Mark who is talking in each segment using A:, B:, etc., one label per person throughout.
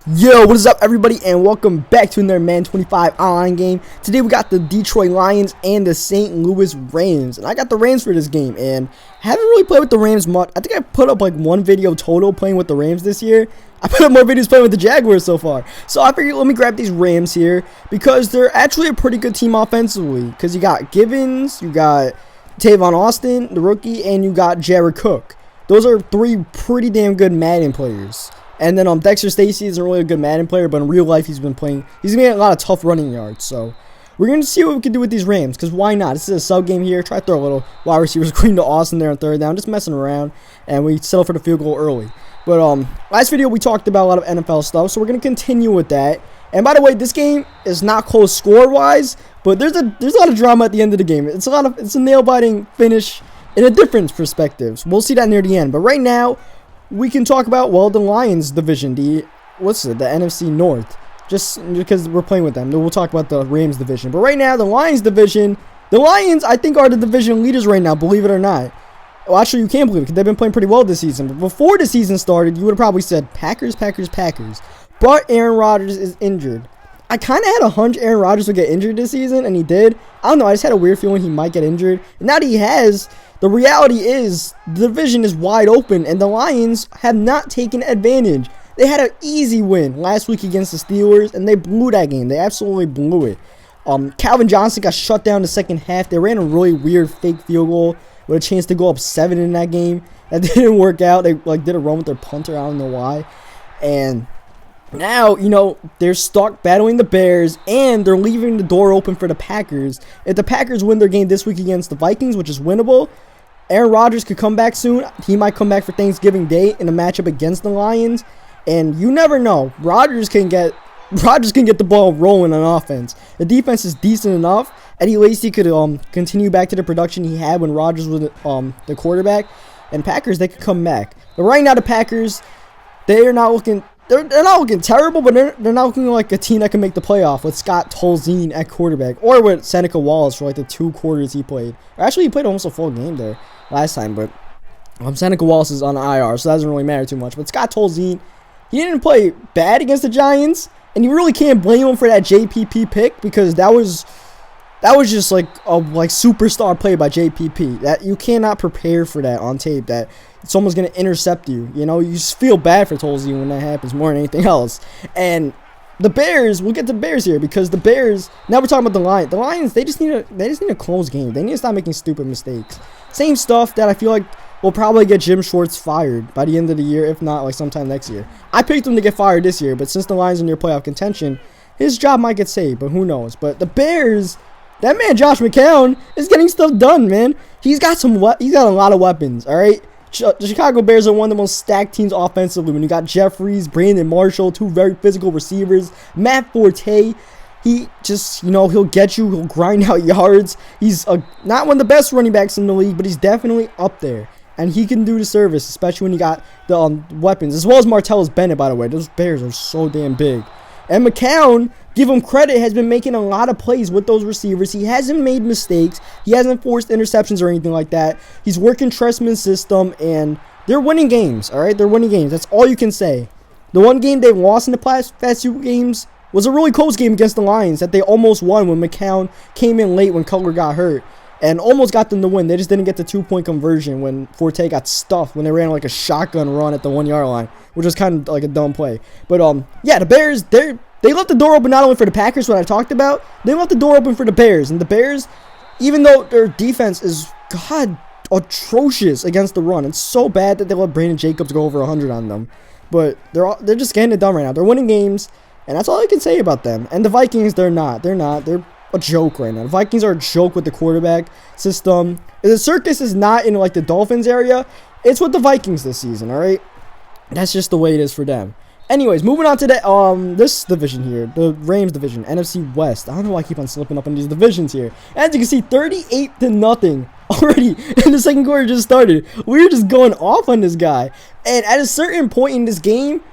A: Yo, what is up everybody, and welcome back to another Madden 25 online game. Today we got the Detroit Lions and the St. Louis Rams, and I got the Rams for this game, and I haven't really played with the Rams much. I think I put up like one video total playing with the Rams this year. I put up more videos playing with the Jaguars so far, so I figured let me grab these Rams here because they're actually a pretty good team offensively, because you got Givens, you got Tavon Austin, the rookie, and you got Jared Cook. Those are three pretty damn good Madden players. And then Dexter Stacy isn't really a good Madden player, but in real life he's been getting a lot of tough running yards. So we're going to see what we can do with these Rams, because why not? This is a sub game here. Try to throw a little wide receiver screen to Austin there on third down, just messing around, and we settle for the field goal early. But last video we talked about a lot of NFL stuff, so we're going to continue with that. And by the way, this game is not close score-wise, but there's a lot of drama at the end of the game. It's a nail-biting finish in a different perspective. We'll see that near the end. But right now, we can talk about, well, the Lions division, the NFC North, just because we're playing with them. Then we'll talk about the Rams division. But right now, the Lions division, the Lions, I think, are the division leaders right now, believe it or not. Well, actually, you can't believe it, because they've been playing pretty well this season. But before the season started, you would have probably said Packers, Packers, Packers. But Aaron Rodgers is injured. I kind of had a hunch Aaron Rodgers would get injured this season, and he did. I don't know, I just had a weird feeling he might get injured. And now that he has, the reality is the division is wide open, and the Lions have not taken advantage. They had an easy win last week against the Steelers, and they blew that game. They absolutely blew it. Calvin Johnson got shut down the second half. They ran a really weird fake field goal with a chance to go up 7 in that game. That didn't work out. They did a run with their punter. I don't know why. And now, they're stuck battling the Bears, and they're leaving the door open for the Packers. If the Packers win their game this week against the Vikings, which is winnable, Aaron Rodgers could come back soon. He might come back for Thanksgiving Day in a matchup against the Lions, and you never know. Rodgers can get the ball rolling on offense. The defense is decent enough. Eddie Lacy could continue back to the production he had when Rodgers was the quarterback, and Packers, they could come back. But right now, the Packers, they're not looking terrible, but they're not looking like a team that can make the playoff with Scott Tolzien at quarterback, or with Seneca Wallace for like the 2 quarters he played. Or actually, he played almost a full game there last time, but Seneca Wallace is on IR, so that doesn't really matter too much. But Scott Tolzien, he didn't play bad against the Giants, and you really can't blame him for that JPP pick, because that was just like a superstar play by JPP. That you cannot prepare for that on tape, that someone's going to intercept you. You just feel bad for Tolzien when that happens more than anything else. And the Bears, we'll get to the Bears here, because the Bears, now we're talking about the Lions. The Lions, they just need a close game. They need to stop making stupid mistakes. Same stuff that I feel like will probably get Jim Schwartz fired by the end of the year, if not like sometime next year. I picked him to get fired this year, but since the Lions are near playoff contention, his job might get saved, but who knows. But the Bears, that man Josh McCown is getting stuff done, man. He's got a lot of weapons, all right? The Chicago Bears are one of the most stacked teams offensively. When you got Jeffries, Brandon Marshall, 2 very physical receivers, Matt Forte, he just, he'll get you, he'll grind out yards. He's not one of the best running backs in the league, but he's definitely up there. And he can do the service, especially when you got the weapons, as well as Martellus Bennett, by the way. Those Bears are so damn big. And McCown, give him credit, has been making a lot of plays with those receivers. He hasn't made mistakes. He hasn't forced interceptions or anything like that. He's working Trestman's system, and they're winning games, all right? They're winning games. That's all you can say. The one game they lost in the past few games was a really close game against the Lions that they almost won when McCown came in late when Cutler got hurt and almost got them to win. They just didn't get the 2-point conversion when Forte got stuffed when they ran like a shotgun run at the 1-yard line, which was kind of like a dumb play. But yeah, the Bears, they left the door open not only for the Packers, what I talked about, they left the door open for the Bears. And the Bears, even though their defense is atrocious against the run, it's so bad that they let Brandon Jacobs go over 100 on them. But they're just getting it done right now. They're winning games, and that's all I can say about them. And the Vikings, they're not. They're a joke right now. The Vikings are a joke with the quarterback system. The circus is not in like the Dolphins area. It's with the Vikings this season, all right? That's just the way it is for them. Anyways, moving on to this division here, the Rams division, NFC West. I don't know why I keep on slipping up in these divisions here. As you can see, 38-0 already, and the second quarter just started. We were just going off on this guy. And at a certain point in this game,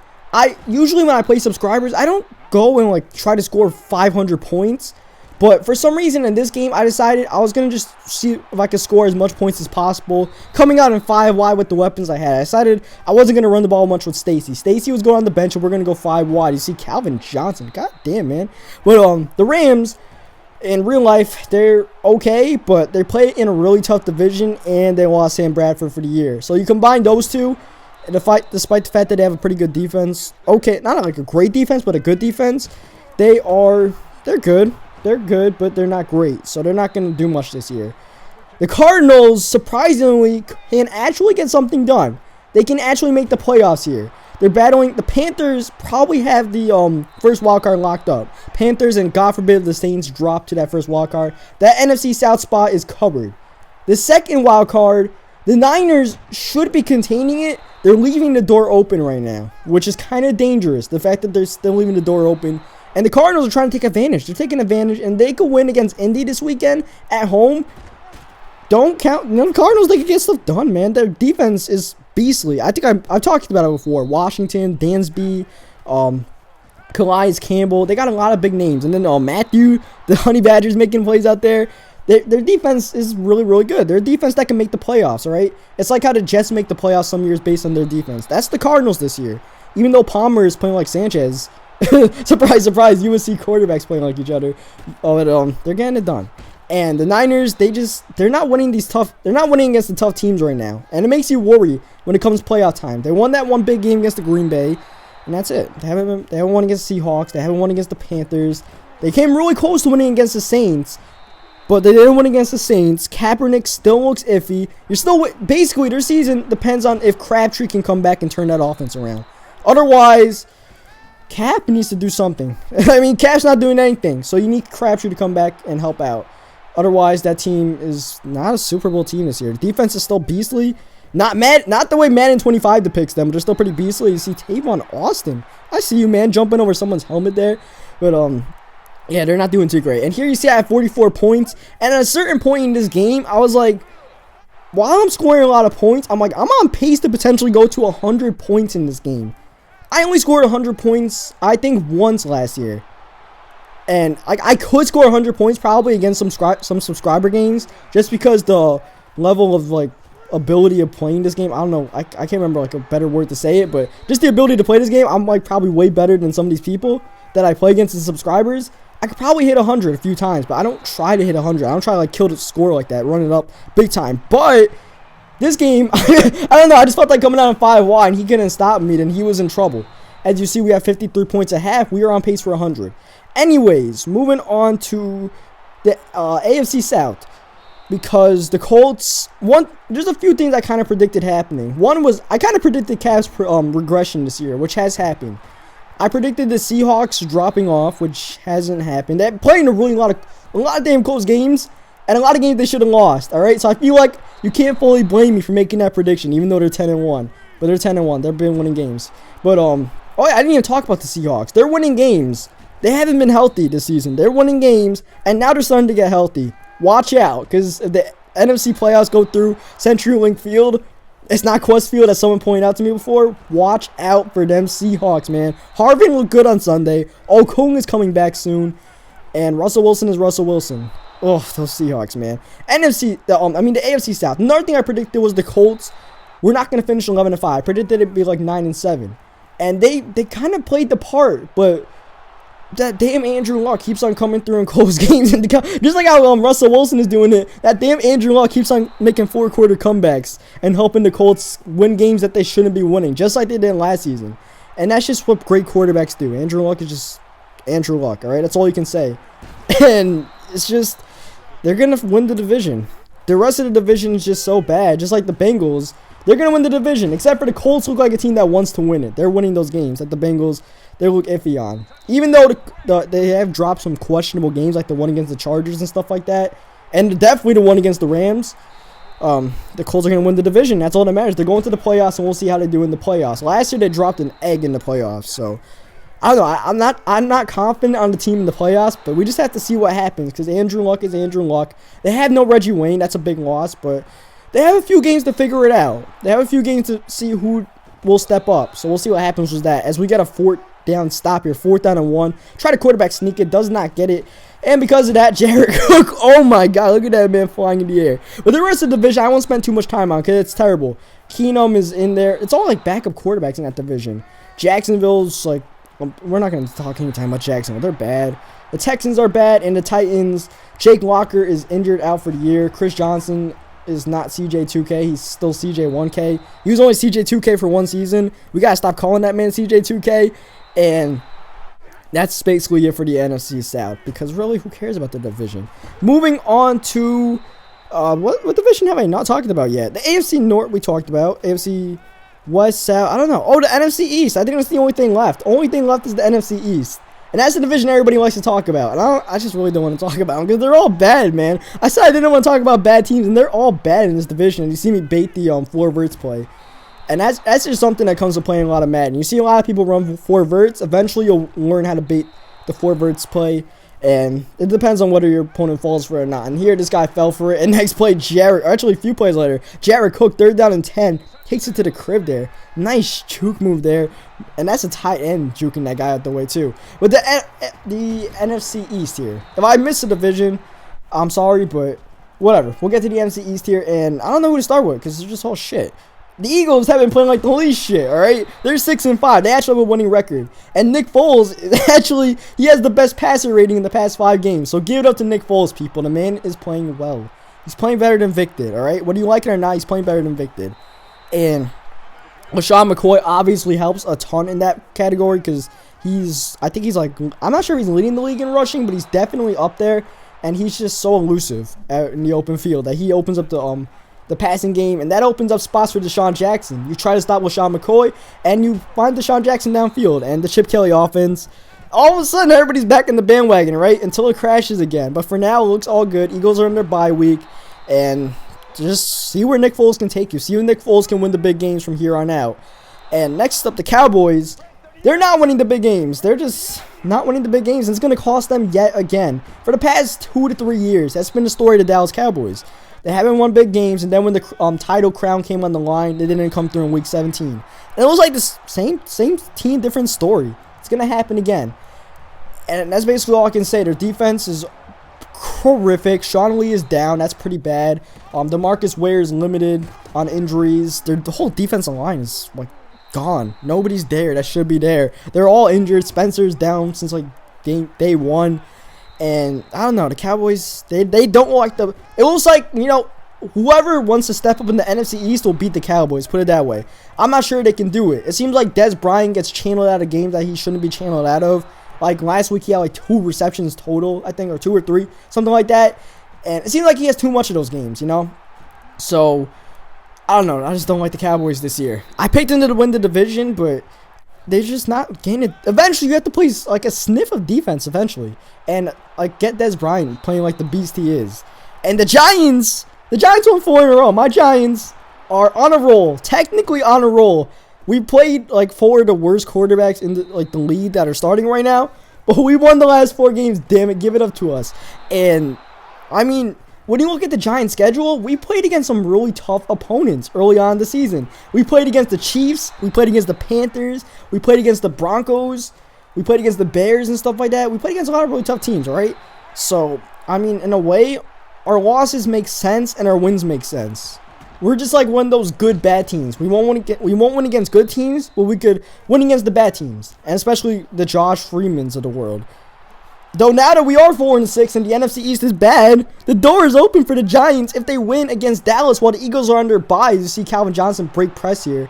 A: usually when I play subscribers, I don't go and try to score 500 points. But for some reason in this game, I decided I was going to just see if I could score as much points as possible. Coming out in 5 wide with the weapons I had, I decided I wasn't going to run the ball much with Stacy. Stacy was going on the bench, and we're going to go 5 wide. You see Calvin Johnson. God damn, man. But the Rams, in real life, they're okay, but they play in a really tough division, and they lost Sam Bradford for the year. So you combine those two, and despite the fact that they have a pretty good defense, okay, not like a great defense, but a good defense, they're good. They're good, but they're not great, so they're not going to do much this year. The Cardinals, surprisingly, can actually get something done. They can actually make the playoffs here. They're battling. The Panthers probably have the first wild card locked up. Panthers, and God forbid the Saints drop to that first wild card. That NFC South spot is covered. The second wild card, the Niners should be containing it. They're leaving the door open right now, which is kind of dangerous. The fact that they're still leaving the door open. And the Cardinals are trying to take advantage. They're taking advantage, and they could win against Indy this weekend at home. Don't count. The Cardinals, they can get stuff done, man. Their defense is beastly. I think I've talked about it before. Washington, Dansby, Calais Campbell. They got a lot of big names. And then Matthew, the Honey Badgers making plays out there. Their defense is really, really good. They're a defense that can make the playoffs, all right? It's like how the Jets make the playoffs some years based on their defense. That's the Cardinals this year. Even though Palmer is playing like Sanchez. Surprise, surprise, USC quarterbacks playing like each other. But they're getting it done. And the Niners, they're not winning against the tough teams right now. And it makes you worry when it comes to playoff time. They won that one big game against the Green Bay, and that's it. They haven't won against the Seahawks. They haven't won against the Panthers. They came really close to winning against the Saints, but they didn't win against the Saints. Kaepernick still looks iffy. Basically, their season depends on if Crabtree can come back and turn that offense around. Otherwise, Cap needs to do something. I mean, Cap's not doing anything, so you need Crabtree to come back and help out. Otherwise, that team is not a Super Bowl team this year. The defense is still beastly. Not the way Madden 25 depicts them, but they're still pretty beastly. You see Tavon Austin. I see you, man, jumping over someone's helmet there. But, yeah, they're not doing too great. And here you see I have 44 points. And at a certain point in this game, I was like, while I'm scoring a lot of points, I'm like, I'm on pace to potentially go to 100 points in this game. I only scored 100 points, I think, once last year. And I could score 100 points probably against some subscriber games, just because the level of, like, ability of playing this game, I don't know, I can't remember, like, a better word to say it, but just the ability to play this game, I'm, like, probably way better than some of these people that I play against the subscribers. I could probably hit 100 a few times, but I don't try to hit 100. I don't try to, like, kill the score like that, run it up big time. But this game, I don't know, I just felt like coming out in 5 wide, and he couldn't stop me, then he was in trouble. As you see, we have 53 points at half. We are on pace for 100. Anyways, moving on to the AFC South. Because the Colts, there's a few things I kind of predicted happening. One was, I kind of predicted Cavs regression this year, which has happened. I predicted the Seahawks dropping off, which hasn't happened. They're playing a lot of damn close games, and a lot of games they should have lost, all right? So I feel like you can't fully blame me for making that prediction, even though they're 10-1. But they're 10-1. They've been winning games. But, oh yeah, I didn't even talk about the Seahawks. They're winning games. They haven't been healthy this season. They're winning games, and now they're starting to get healthy. Watch out, because if the NFC playoffs go through CenturyLink Field, it's not Quest Field, as someone pointed out to me before. Watch out for them Seahawks, man. Harvin looked good on Sunday. Okung is coming back soon. And Russell Wilson is Russell Wilson. Oh, those Seahawks, man. the AFC South. Another thing I predicted was the Colts were not going to finish 11-5. I predicted it'd be like 9-7. And they kind of played the part, but that damn Andrew Luck keeps on coming through in close games. Just like how Russell Wilson is doing it, that damn Andrew Luck keeps on making 4-quarter comebacks and helping the Colts win games that they shouldn't be winning, just like they did last season. And that's just what great quarterbacks do. Andrew Luck is just Andrew Luck, all right? That's all you can say. And it's just, they're going to win the division. The rest of the division is just so bad, just like the Bengals. They're going to win the division, except for the Colts look like a team that wants to win it. They're winning those games that the Bengals, they look iffy on. Even though they have dropped some questionable games, like the one against the Chargers and stuff like that, and definitely the one against the Rams, the Colts are going to win the division. That's all that matters. They're going to the playoffs, and we'll see how they do in the playoffs. Last year, they dropped an egg in the playoffs, so I don't know. I'm not confident on the team in the playoffs, but we just have to see what happens, because Andrew Luck is Andrew Luck. They have no Reggie Wayne. That's a big loss, but they have a few games to figure it out. They have a few games to see who will step up. So we'll see what happens with that. As we get a down stop here. 4th down and 1. Try to quarterback sneak it. Does not get it. And because of that, Jared Cook, oh my God, look at that man flying in the air. But the rest of the division, I won't spend too much time on because it's terrible. Keenum is in there. It's all like backup quarterbacks in that division. Jacksonville's like, we're not going to talk any time about Jacksonville. They're bad. The Texans are bad, and the Titans, Jake Locker is injured out for the year. Chris Johnson is not CJ2K. He's still CJ1K. He was only CJ2K for 1 season. We got to stop calling that man CJ2K. And that's basically it for the NFC South, because really, who cares about the division? Moving on to, what division have I not talked about yet? The AFC North we talked about. AFC West, South, I don't know. Oh, the NFC East. I think that's the only thing left. Only thing left is the NFC East. And that's the division everybody likes to talk about. And I just really don't want to talk about them because they're all bad, man. I said I didn't want to talk about bad teams, and they're all bad in this division. And you see me bait the 4 verts play. And that's just something that comes with playing a lot of Madden. You see a lot of people run 4 verts. Eventually, you'll learn how to bait the 4 verts play. And it depends on whether your opponent falls for it or not. And here, this guy fell for it. And next play, actually a few plays later, Jared Cook, 3rd down and 10. Takes it to the crib there. Nice juke move there. And that's a tight end juking that guy out the way too. With the NFC East here. If I miss a division, I'm sorry, but whatever. We'll get to the NFC East here. And I don't know who to start with because it's just all shit. The Eagles have been playing like the least shit, alright? They're 6-5. They actually have a winning record. And Nick Foles, actually, he has the best passer rating in the past 5 games. So give it up to Nick Foles, people. The man is playing well. He's playing better than Vic did, alright? Whether you like it or not, he's playing better than Vic did. And LaShawn McCoy obviously helps a ton in that category because I think he's like, I'm not sure if he's leading the league in rushing, but he's definitely up there. And he's just so elusive in the open field that he opens up the passing game, and that opens up spots for Deshaun Jackson. You try to stop LaShawn McCoy, and you find Deshaun Jackson downfield, and the Chip Kelly offense. All of a sudden, everybody's back in the bandwagon, right? Until it crashes again. But for now, it looks all good. Eagles are in their bye week, and just see where Nick Foles can take you. See where Nick Foles can win the big games from here on out. And next up, the Cowboys. They're not winning the big games. They're just not winning the big games. And it's going to cost them yet again. For the past 2 to 3 years, that's been the story of the Dallas Cowboys. They haven't won big games, and then when the title crown came on the line, they didn't come through in Week 17. And it was like the same team, different story. It's going to happen again. And that's basically all I can say. Their defense is horrific. Sean Lee is down. That's pretty bad. DeMarcus Ware is limited on injuries. The whole defensive line is like gone. Nobody's there that should be there. They're all injured. Spencer's down since like day 1. And I don't know, the Cowboys, they don't like it looks like, you know, whoever wants to step up in the NFC East will beat the Cowboys, put it that way. I'm not sure they can do it. It seems like Des Bryant gets channeled out of games that he shouldn't be channeled out of. Like last week he had like 2 receptions total, I think, or 2 or 3, something like that. And it seems like he has too much of those games, you know? So, I don't know, I just don't like the Cowboys this year. I picked them to win the division, but they're just not gaining. Eventually, you have to play like a sniff of defense eventually. And like get Des Bryant playing like the beast he is. And the Giants won 4 in a row. My Giants are on a roll. Technically on a roll. We played like 4 of the worst quarterbacks in the league that are starting right now. But we won the last 4 games. Damn it, give it up to us. And I mean, when you look at the Giants' schedule, we played against some really tough opponents early on in the season. We played against the Chiefs. We played against the Panthers. We played against the Broncos. We played against the Bears and stuff like that. We played against a lot of really tough teams, right? So, I mean, in a way, our losses make sense and our wins make sense. We're just like one of those good bad teams. We won't win against good teams, but we could win against the bad teams, and especially the Josh Freemans of the world. Though now that we are 4-6 and the NFC East is bad, the door is open for the Giants if they win against Dallas while the Eagles are under bye. You see Calvin Johnson break press here.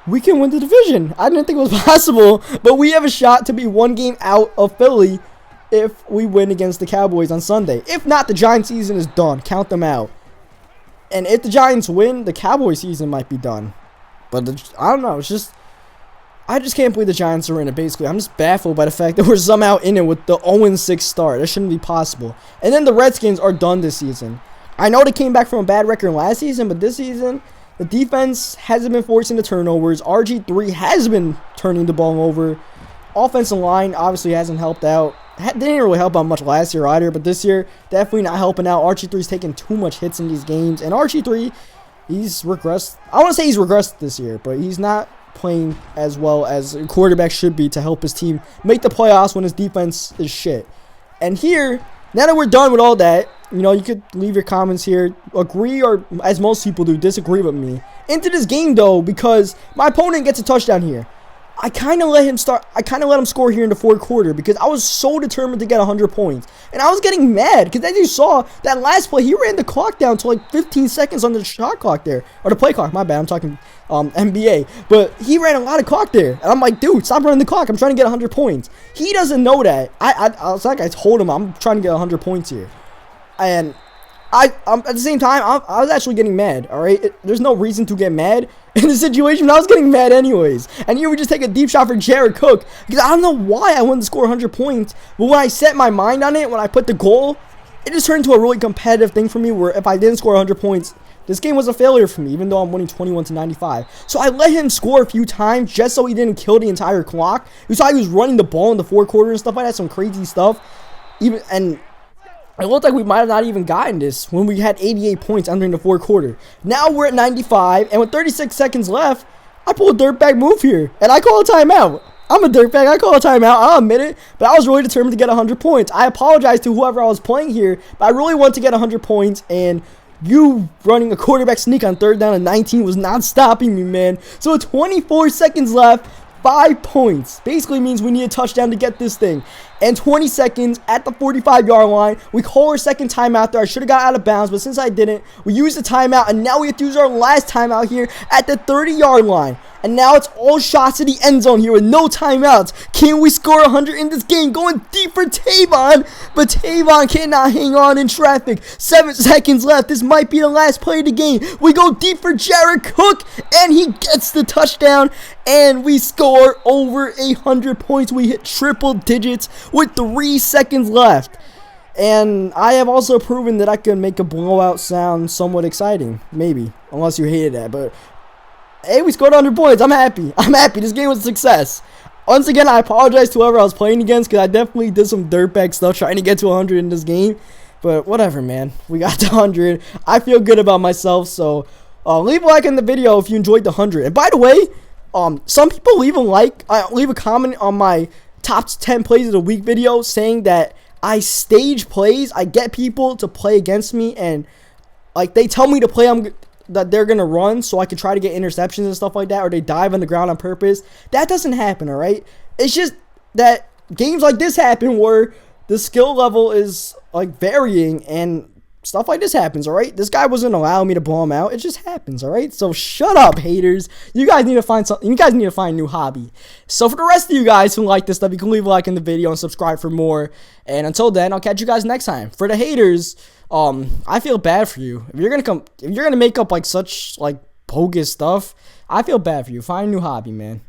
A: We can win the division. I didn't think it was possible, but we have a shot to be 1 game out of Philly if we win against the Cowboys on Sunday. If not, the Giants season is done. Count them out. And if the Giants win, the Cowboys season might be done. But I don't know. It's just, I just can't believe the Giants are in it, basically. I'm just baffled by the fact that we're somehow in it with the 0-6 start. That shouldn't be possible. And then the Redskins are done this season. I know they came back from a bad record last season, but this season, the defense hasn't been forcing the turnovers. RG3 has been turning the ball over. Offensive line obviously hasn't helped out. Didn't really help out much last year either, but this year, definitely not helping out. RG3's taking too much hits in these games. And RG3, he's regressed. I want to say he's regressed this year, but he's not playing as well as a quarterback should be to help his team make the playoffs when his defense is shit. And here, now that we're done with all that, you know, you could leave your comments here, agree or, as most people do, disagree with me. Into this game, though, because my opponent gets a touchdown here. I kind of let him score here in the fourth quarter because I was so determined to get 100 points. And I was getting mad because as you saw, that last play, he ran the clock down to like 15 seconds on the shot clock there. Or the play clock, my bad, I'm talking NBA. But he ran a lot of clock there. And I'm like, dude, stop running the clock. I'm trying to get 100 points. He doesn't know that. I was like, I told him I'm trying to get 100 points here. And at the same time, I was actually getting mad, alright? There's no reason to get mad in the situation, but I was getting mad anyways. And here we just take a deep shot for Jared Cook, because I don't know why I wanted to score 100 points, but when I set my mind on it, when I put the goal, it just turned into a really competitive thing for me, where if I didn't score 100 points, this game was a failure for me, even though I'm winning 21-95. So I let him score a few times just so he didn't kill the entire clock. You saw he was running the ball in the fourth quarter and stuff like that, some crazy stuff. It looked like we might have not even gotten this when we had 88 points entering the fourth quarter. Now we're at 95, and with 36 seconds left, I pull a dirtbag move here, and I call a timeout. I'm a dirtbag. I call a timeout. I'll admit it, but I was really determined to get 100 points. I apologize to whoever I was playing here, but I really want to get 100 points, and you running a quarterback sneak on 3rd down and 19 was not stopping me, man. So with 24 seconds left, 5 points basically means we need a touchdown to get this thing. And 20 seconds at the 45-yard line, we call our second timeout there. I should have got out of bounds, but since I didn't, we used the timeout, and now we have to use our last timeout here at the 30-yard line. And now it's all shots to the end zone here with no timeouts. Can we score 100 in this game? Going deep for Tavon, but Tavon cannot hang on in traffic. 7 seconds left. This might be the last play of the game. We go deep for Jared Cook, and he gets the touchdown, and we score over 100 points. We hit triple digits with 3 seconds left. And I have also proven that I can make a blowout sound somewhat exciting. Maybe, unless you hated that, but hey, we scored 100 points. I'm happy. This game was a success. Once again, I apologize to whoever I was playing against, because I definitely did some dirtbag stuff trying to get to 100 in this game. But whatever, man. We got to 100. I feel good about myself. So leave a like in the video if you enjoyed the 100. And by the way, some people leave a comment on my top 10 plays of the week video saying that I stage plays. I get people to play against me, and like they tell me to play that they're gonna run so I can try to get interceptions and stuff like that, or they dive on the ground on purpose. That doesn't happen, all right? It's just that games like this happen where the skill level is like varying and stuff like this happens, all right? This guy wasn't allowing me to blow him out. It just happens, all right? So shut up, haters. You guys need to find something. You guys need to find a new hobby. So for the rest of you guys who like this stuff, you can leave a like in the video and subscribe for more. And until then, I'll catch you guys next time. For the haters, I feel bad for you. If you're gonna make up like such like bogus stuff, I feel bad for you. Find a new hobby, man.